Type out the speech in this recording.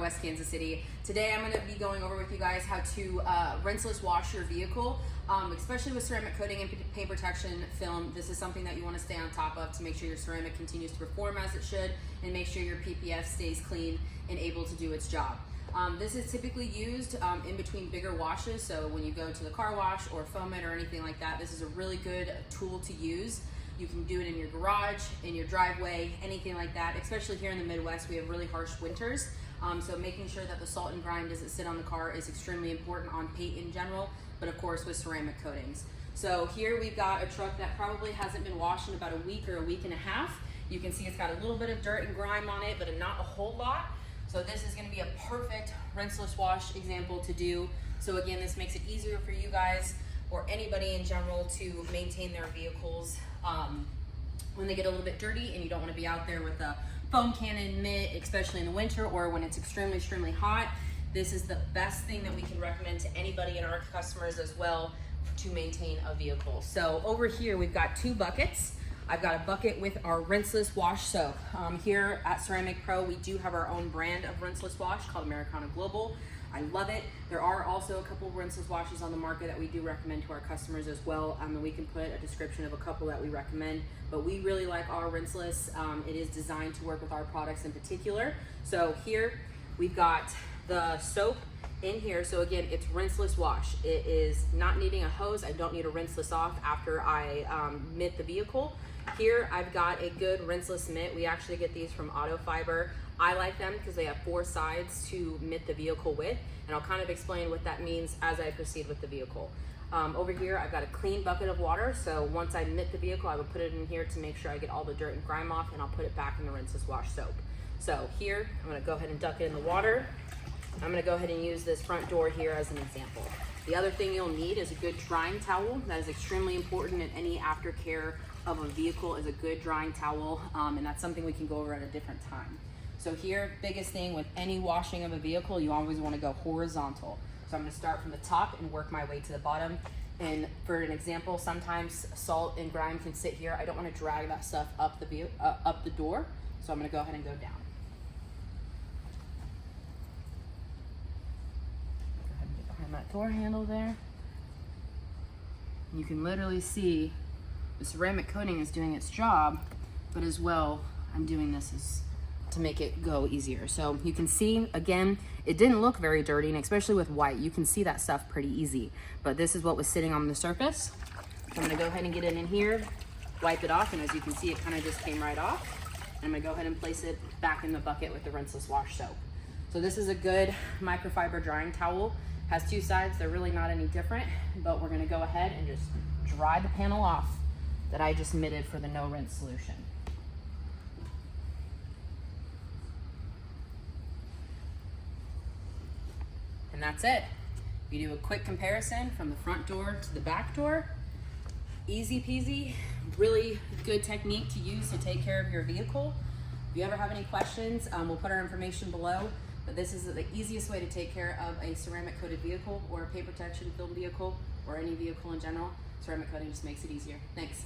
West Kansas City. Today I'm going to be going over with you guys how to rinseless wash your vehicle, especially with ceramic coating and paint protection film. This is something that you want to stay on top of to make sure your ceramic continues to perform as it should and make sure your PPF stays clean and able to do its job. This is typically used in between bigger washes, so when you go to the car wash or foam it or anything like that, this is a really good tool to use. You can do it in your garage, in your driveway, anything like that. Especially here in the Midwest, we have really harsh winters. So making sure that the salt and grime doesn't sit on the car is extremely important on paint in general, but of course with ceramic coatings. So here we've got a truck that probably hasn't been washed in about a week or a week and a half. You can see it's got a little bit of dirt and grime on it, but not a whole lot. So this is gonna be a perfect rinseless wash example to do. So again, this makes it easier for you guys or anybody in general to maintain their vehicles when they get a little bit dirty and you don't want to be out there with a foam cannon mitt, especially in the winter or when it's extremely hot. This is the best thing that we can recommend to anybody and our customers as well to maintain a vehicle. So over here we've got 2 buckets. I've got a bucket with our rinseless wash soap. Here at Ceramic Pro, we do have our own brand of rinseless wash called Americana Global. I love it. There are also a couple of rinseless washes on the market that we do recommend to our customers as well. And we can put a description of a couple that we recommend, but we really like our rinseless. It is designed to work with our products in particular. So here we've got the soap in here. So again, it's rinseless wash. It is not needing a hose. I don't need to rinse this off after I mitt the vehicle. Here I've got a good rinseless mitt. We actually get these from Auto Fiber. I like them because they have 4 sides to mitt the vehicle with, and I'll kind of explain what that means as I proceed with the vehicle. Over here I've got a clean bucket of water, so once I mitt the vehicle I would put it in here to make sure I get all the dirt and grime off, and I'll put it back in the rinseless wash soap. So here I'm going to go ahead and duck it in the water. I'm going to go ahead and use this front door here as an example. The other thing you'll need is a good drying towel. That is extremely important in any aftercare of a vehicle, is a good drying towel, and that's something we can go over at a different time. So here, biggest thing with any washing of a vehicle, you always want to go horizontal. So I'm going to start from the top and work my way to the bottom. And for an example, sometimes salt and grime can sit here. I don't want to drag that stuff up the door, so I'm going to go ahead and go down. Go ahead and get behind that door handle there. You can literally see the ceramic coating is doing its job, but as well, I'm doing this to make it go easier. So you can see, again, it didn't look very dirty, and especially with white, you can see that stuff pretty easy. But this is what was sitting on the surface. So I'm gonna go ahead and get it in here, wipe it off, and as you can see, it kind of just came right off. I'm gonna go ahead and place it back in the bucket with the rinseless wash soap. So this is a good microfiber drying towel. Has 2 sides, they're really not any different, but we're gonna go ahead and just dry the panel off that I just mitted for the no rinse solution. And that's it. You do a quick comparison from the front door to the back door. Easy peasy, really good technique to use to take care of your vehicle. If you ever have any questions, we'll put our information below, but this is the easiest way to take care of a ceramic coated vehicle or a paint protection film vehicle or any vehicle in general. Ceramic coating just makes it easier. Thanks.